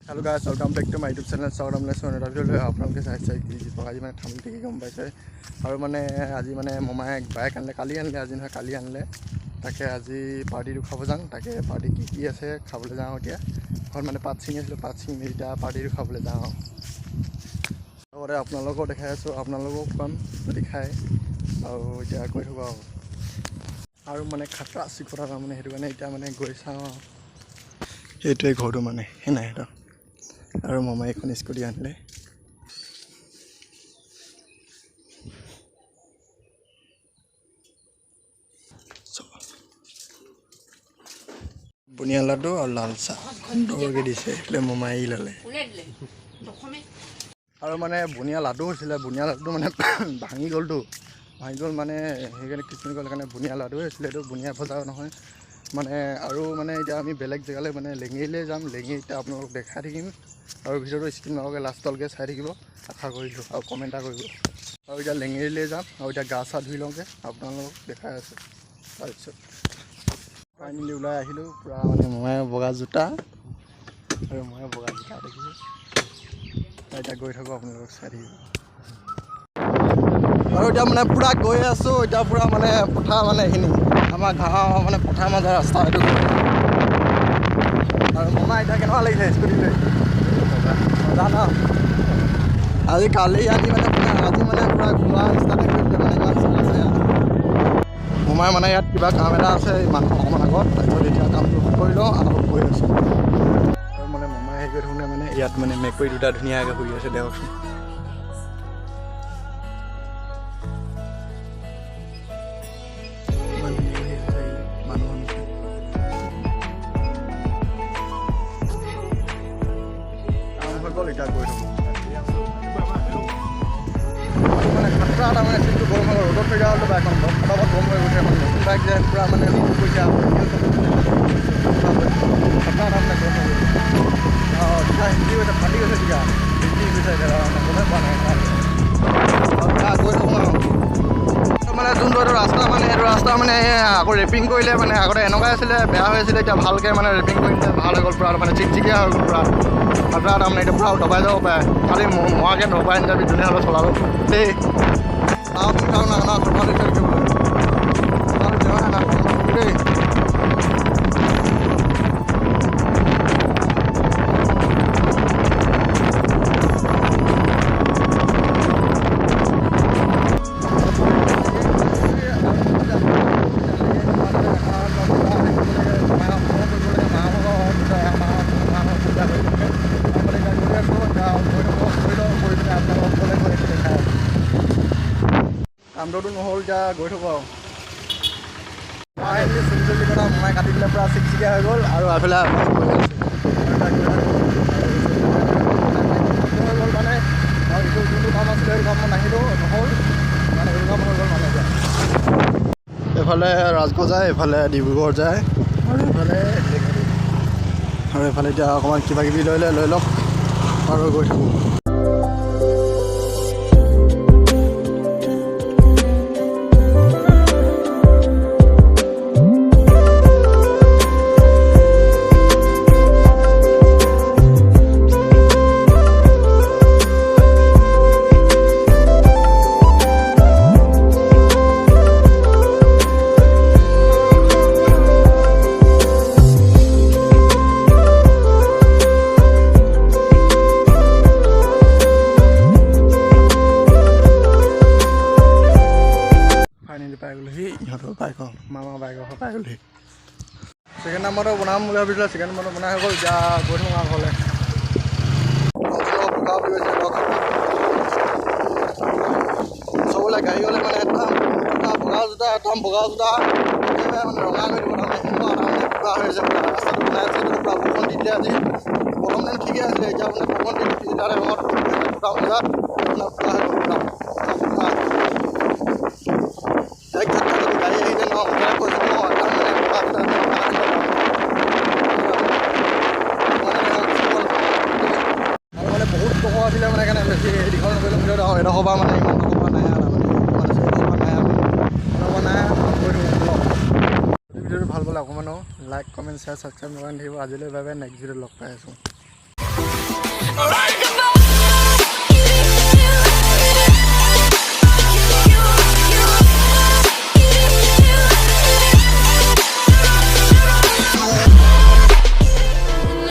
Hello guys, welcome back to my YouTube channel. स्वागतम ভিডিঅ'লৈ আপোনালোকে চাইছে আজি মানে থাম্বনেল দেখি গম পাইছে। আৰু মানে আজি মানে মমায়ে বাইক আনিলে, কালি আনিলে, আজি নহয় কালি আনিলে। তাকে আজি পাৰ্টিটো খাব যাওঁ। তাকে পাৰ্টি কি আছে খাবলৈ যাওঁ। এতিয়া ঘৰত মানে পাত ছিঙি আছিলোঁ, পাত ছিঙি মেলি এতিয়া পাৰ্টিটো খাবলৈ যাওঁ। লগতে আপোনালোকক দেখাই আছোঁ, আপোনালোকক খুৱাম যদি খায়। আৰু এতিয়া গৈ থাকোঁ আৰু মানে খাতৰা চিকটা তাৰমানে সেইটো কাৰণে এতিয়া মানে গৈ চাওঁ। এইটোৱে ঘৰটো মানে নাই সিহঁতৰ। আৰু মামাই এখন স্কুটি আনিলে। বুনিয়া লাডু আৰু লাল চাহ দৰকৈ দিছে, এইফালে মামাই ল'লে। আৰু মানে বুনিয়া লাডু হৈছিলে, বুনিয়া লাডুটো মানে ভাঙি গ'ল মানে সেইকাৰণে কিছুমানে ক'লে কাৰণে বুনিয়া লাডুৱে হৈছিলে। এইটো বুনিয়া ভজাও নহয় মানে। আৰু মানে এতিয়া আমি বেলেগ জেগালৈ মানে লেঙেৰিলৈ যাম। লেঙেৰি এতিয়া আপোনালোকক দেখাই থাকিম। আৰু ভিডিঅ'টো স্ক্ৰীন নকৰাকৈ লাষ্টলৈকে চাই থাকিব আশা কৰিলোঁ, আৰু কমেণ্ট এটা কৰিব। আৰু এতিয়া লেঙেৰিলৈ যাম আৰু এতিয়া গা চা ধুই লওঁগৈ, আপোনালোকক দেখাই আছোঁ। তাৰপিছত ফাইনেলি ওলাই আহিলোঁ। পূৰা মানে মই বগা জোতা আৰু মই বগা জোতা দেখিছোঁ। এতিয়া গৈ থাকোঁ, আপোনালোকক চাই থাকিব। আৰু এতিয়া মানে পূৰা গৈ আছোঁ। এতিয়া পূৰা মানে পথাৰ মানে এইখিনি আমাৰ গাঁৱৰ মানে পথাৰ মাজৰ ৰাস্তা এইটো। আৰু মামা এতিয়া কেনেকুৱা লাগিছে স্কুটি লৈ? মজা ন? আজি কালি আজি মানে আজি মানে পূৰা ঘূৰা ষ্টাৰ্টে কৰিলে মানে ইমান আছে। মামাই মানে ইয়াত কিবা কাম এটা আছে মানুহ অকণমান আগত। তাৰপিছত এতিয়া কামটো কৰি লওঁ আৰু গৈ আছোঁ। আৰু মানে মামাই হেৰি কৰি থাকোঁতে মানে ইয়াত মানে মেকুৰী দুটা ধুনীয়াকৈ শুই আছে, দেওকচোন। এতিয়া গৈ থাকোঁ মানে খাতৰা এটা মানে চিটটো গৰম হৈ গ'ল। ৰ'দত থৈ দিয়া হ'লে বাইকখন ফটাফট গৰম হৈ গৈছে। এখন নতুন বাইক যে পূৰা মানে সৰু কৰিছে আৰু খাতৰা এটা মানে গৰম হৈ গৈছে। তেতিয়া হিন্দি গৈছে, ফাটি গৈছে। তেতিয়া হিন্দি গৈছে, গমেই পোৱা নাই। গৈ থাকোঁ আৰু মানে যোনটো এইটো ৰাস্তা মানে এইটো ৰাস্তা মানে আকৌ ৰেপিং কৰিলে মানে। আগতে এনেকুৱাই আছিলে, বেয়া হৈ আছিলে। এতিয়া ভালকৈ মানে ৰেপিং কৰিলে ভাল হৈ গ'ল। পূৰা মানে চিকচিকীয়া হৈ গ'ল পূৰা। খাতৰা তাৰমানে এতিয়া পূৰা দবাই যাব পাৰে। খালি মৰাকৈ দবাই নিদিবি, যোনে হ'লেও চলাব দেই। দেই কামটো নহ'ল, এতিয়া গৈ থাকোঁ আৰু চুলি কথা মমাই কাটি দিলে, পূৰা চিকচিকীয়া হৈ গ'ল। আৰু এফালে হৈ গ'ল মানে। আৰু এইটো যোনটো কাম আছিলে সেইটো কাম নাহিলেও নহ'ল মানে, এইটো কাম হৈ গ'ল মানে। এতিয়া এইফালে ৰাজগড় যায়, এইফালে ডিব্ৰুগড় যায়, আৰু এইফালে এতিয়া অকণমান কিবা কিবি লৈ লওক আৰু গৈ থাকোঁ। পাই গ'লোহি ইহঁতৰ বাইকৰ, মামাৰ বাইকৰ পাই গ'লোহি। ছেকেণ্ড নাম্বাৰটো বনাম বুলি ভাবিছিলে, ছেকেণ্ড নাম্বাৰটো বনাই হৈ গ'ল। এতিয়া গৈ থাকোঁ আৰু ঘৰলৈ। চবলৈ গাড়ী হ'লে মানে এটা বগা জোতা, এটা বগা জোতা মানে ৰঙা কৰি দিব। তাৰমানে কিবা হৈ আছে, ৰাস্তাটো বনাই আছে। পূৰা বৰষুণ দি দিলে আজি। প্ৰথম দিন ঠিকে আছিলে, এতিয়া মানে বৰষুণ দি তাৰে সময়ত 2টা বজাত গাড়ী আহিলে ন কৈছোঁ ন মানে বহুত টকা আছিলে মানে। সেইকাৰণে বেছি দীঘল নকৰিলোঁ ভিডিঅ'টো। এডোখৰ পৰা মানে ইমান টকা নাই আৰু ভিডিঅ'টো ভাল পালে অকণমানো লাইক, কমেণ্ট, শ্বেয়াৰ, ছাবস্ক্ৰাইব নকৰি থাকিব। আজিলৈ বাই বাই, নেক্সট ভিডিঅ'ত লগ পাই আছোঁ।